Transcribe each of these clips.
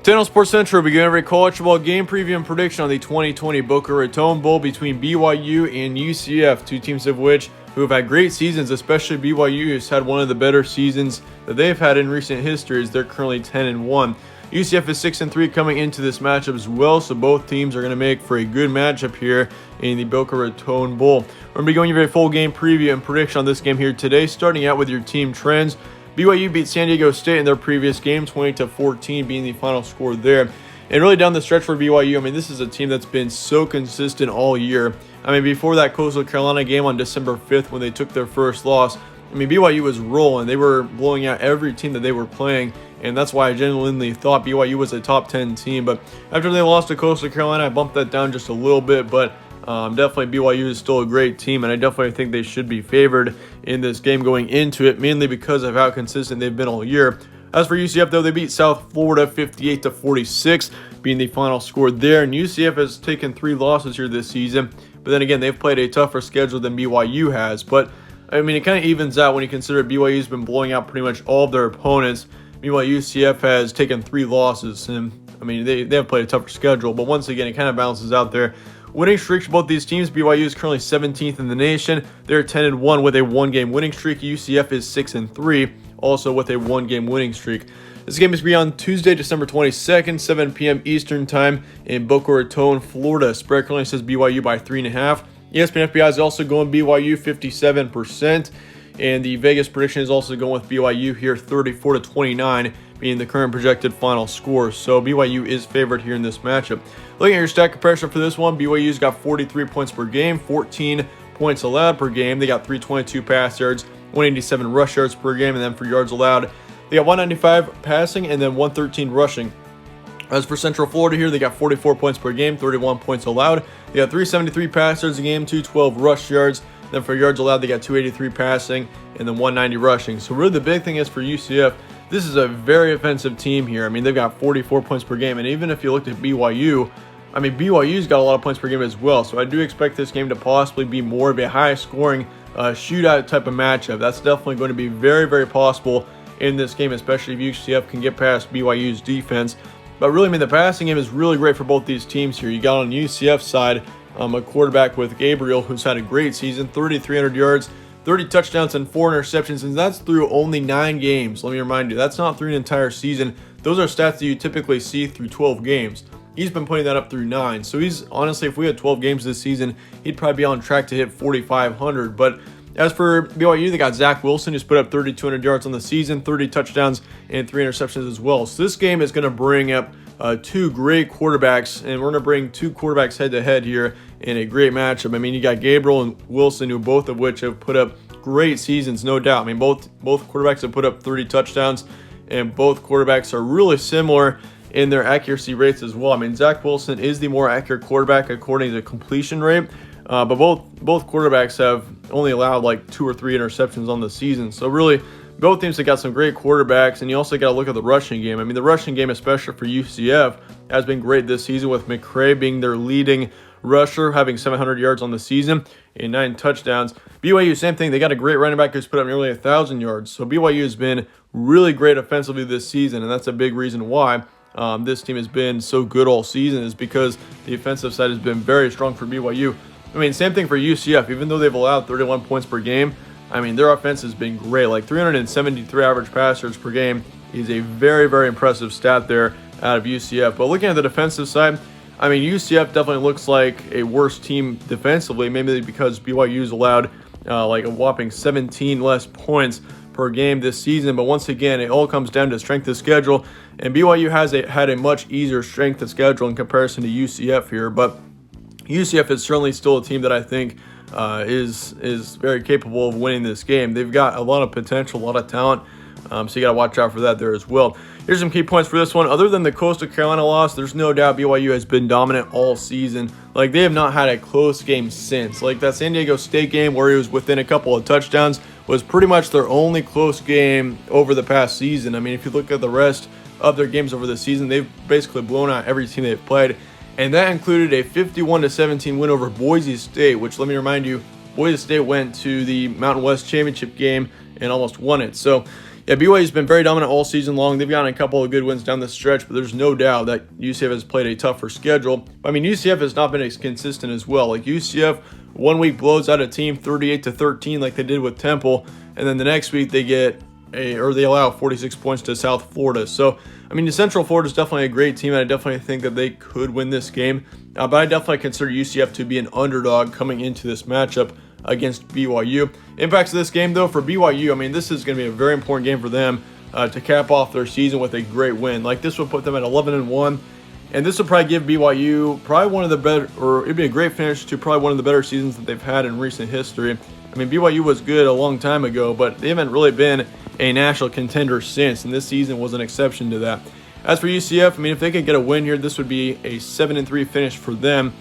Channel Sports Central begin every college football game preview and prediction on the 2020 Boca Raton Bowl between BYU and UCF, two teams of which who have had great seasons, especially BYU has had one of the better seasons that they've had in recent history as they're currently 10-1. UCF is 6-3 coming into this matchup as well, so both teams are going to make for a good matchup here in the Boca Raton Bowl. We're going to be going over a full game preview and prediction on this game here today, starting out with your team trends. BYU beat San Diego State in their previous game, 20-14 being the final score there. And really down the stretch for BYU, I mean, this is a team that's been so consistent all year. I mean, before that Coastal Carolina game on December 5th when they took their first loss, I mean, BYU was rolling. They were blowing out every team that they were playing, and that's why I genuinely thought BYU was a top 10 team. But after they lost to Coastal Carolina, I bumped that down just a little bit, but definitely BYU is still a great team, and I definitely think they should be favored in this game going into it, mainly because of how consistent they've been all year. As for UCF, though, they beat South Florida 58-46, being the final score there. And UCF has taken 3 losses here this season, but then again, they've played a tougher schedule than BYU has. But I mean, it kind of evens out when you consider BYU's been blowing out pretty much all of their opponents. Meanwhile, UCF has taken 3 losses, and I mean, they have played a tougher schedule, but once again, it kind of balances out there. Winning streaks for both these teams, BYU is currently 17th in the nation. They're 10-1 with a 1-game winning streak. UCF is 6-3, also with a 1-game winning streak. This game is to be on Tuesday, December 22nd, 7 p.m. Eastern Time in Boca Raton, Florida. Spread currently says BYU by 3.5. ESPN FPI is also going BYU 57%, and the Vegas prediction is also going with BYU here 34-29, being the current projected final score. So BYU is favored here in this matchup. Looking at your stat comparison for this one, BYU's got 43 points per game, 14 points allowed per game. They got 322 pass yards, 187 rush yards per game, and then for yards allowed, they got 195 passing and then 113 rushing. As for Central Florida here, they got 44 points per game, 31 points allowed. They got 373 pass yards a game, 212 rush yards. Then for yards allowed, they got 283 passing and then 190 rushing. So really the big thing is for UCF, this is a very offensive team here. I mean, they've got 44 points per game. And even if you looked at BYU, I mean, BYU's got a lot of points per game as well. So I do expect this game to possibly be more of a high-scoring shootout type of matchup. That's definitely going to be very, very possible in this game, especially if UCF can get past BYU's defense. But really, I mean, the passing game is really great for both these teams here. You got on UCF side a quarterback with Gabriel, who's had a great season, 3,300 yards, 30 touchdowns, and 4 interceptions, and that's through only 9 games. Let me remind you, that's not through an entire season. Those are stats that you typically see through 12 games. He's been putting that up through 9. So he's, honestly, if we had 12 games this season, he'd probably be on track to hit 4,500. But as for BYU, they got Zach Wilson, who's put up 3,200 yards on the season, 30 touchdowns, and 3 interceptions as well. So this game is going to bring up 2 great quarterbacks, and we're going to bring 2 quarterbacks head-to-head here in a great matchup. I mean, you got Gabriel and Wilson, who both of which have put up great seasons, no doubt. I mean, both quarterbacks have put up 30 touchdowns, and both quarterbacks are really similar in their accuracy rates as well. I mean, Zach Wilson is the more accurate quarterback according to completion rate, but both quarterbacks have only allowed like 2 or 3 interceptions on the season. So really, both teams have got some great quarterbacks, and you also got to look at the rushing game. I mean, the rushing game, especially for UCF, has been great this season, with McCray being their leading rusher, having 700 yards on the season and 9 touchdowns. BYU, same thing. They got a great running back who's put up nearly 1,000 yards. So BYU has been really great offensively this season, and that's a big reason why this team has been so good all season, is because the offensive side has been very strong for BYU. I mean, same thing for UCF. Even though they've allowed 31 points per game, I mean, their offense has been great. Like 373 average pass yards per game is a very, very impressive stat there out of UCF. But looking at the defensive side, I mean, UCF definitely looks like a worse team defensively, maybe because BYU's allowed like a whopping 17 less points per game this season. But once again, it all comes down to strength of schedule, and BYU has had a much easier strength of schedule in comparison to UCF here. But UCF is certainly still a team that I think is very capable of winning this game. They've got a lot of potential, a lot of talent, so you got to watch out for that there as well. Here's some key points for this one. Other than the Coastal Carolina loss, there's no doubt BYU has been dominant all season. Like, they have not had a close game since. Like, that San Diego State game where he was within a couple of touchdowns was pretty much their only close game over the past season. I mean, if you look at the rest of their games over the season, they've basically blown out every team they've played. And that included a 51-17 win over Boise State, which, let me remind you, Boise State went to the Mountain West Championship game and almost won it. So Yeah, BYU's been very dominant all season long. They've gotten a couple of good wins down the stretch, but there's no doubt that UCF has played a tougher schedule. I mean, UCF has not been as consistent as well. Like UCF, 1 week blows out a team 38-13 like they did with Temple, and then the next week they allow 46 points to South Florida. So, I mean, Central Florida is definitely a great team, and I definitely think that they could win this game. But I definitely consider UCF to be an underdog coming into this matchup against BYU. Impacts of this game, though, for BYU, I mean, this is going to be a very important game for them to cap off their season with a great win. Like, this would put them at 11-1, and this would probably give BYU probably one of the better, or it'd be a great finish to probably one of the better seasons that they've had in recent history. I mean, BYU was good a long time ago, but they haven't really been a national contender since, and this season was an exception to that. As for UCF, I mean, if they could get a win here, this would be a 7-3 finish for them,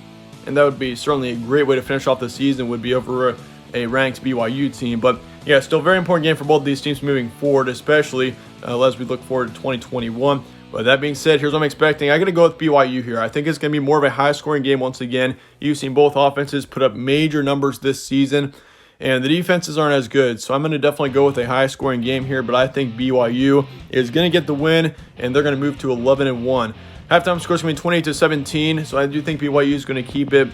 and that would be certainly a great way to finish off the season, would be over a ranked BYU team. But yeah, still a very important game for both of these teams moving forward, especially as we look forward to 2021. But that being said, here's what I'm expecting. I'm going to go with BYU here. I think it's going to be more of a high-scoring game once again. You've seen both offenses put up major numbers this season, and the defenses aren't as good. So I'm going to definitely go with a high-scoring game here, but I think BYU is going to get the win, and they're going to move to 11-1. Halftime score is going to be 28-17, so I do think BYU is going to keep it,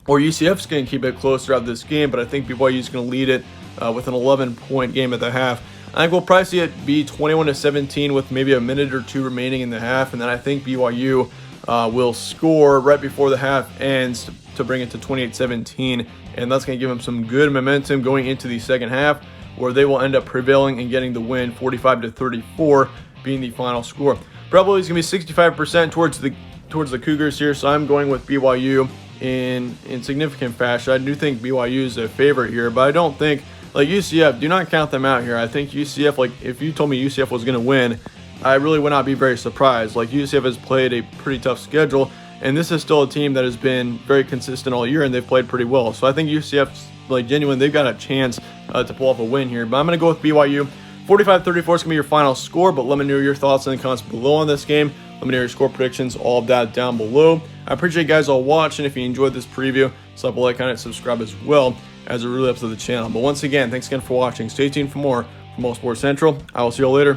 or UCF is going to keep it close throughout this game, but I think BYU is going to lead it with an 11-point game at the half. I think we'll probably see it be 21-17 with maybe a minute or two remaining in the half, and then I think BYU will score right before the half ends to bring it to 28-17, and that's going to give them some good momentum going into the second half, where they will end up prevailing and getting the win, 45-34 being the final score. Probably is going to be 65% towards the Cougars here, so I'm going with BYU in significant fashion. I do think BYU is a favorite here, but I don't think, like UCF, do not count them out here. I think UCF, like if you told me UCF was going to win, I really would not be very surprised. Like UCF has played a pretty tough schedule, and this is still a team that has been very consistent all year, and they've played pretty well. So I think UCF's like genuine. They've got a chance to pull off a win here, but I'm going to go with BYU. 45-34 is going to be your final score, but let me know your thoughts in the comments below on this game. Let me know your score predictions, all of that down below. I appreciate you guys all watching. If you enjoyed this preview, slap a like on it, subscribe as well, as it really helps to the channel. But once again, thanks again for watching. Stay tuned for more from All Sports Central. I will see you all later.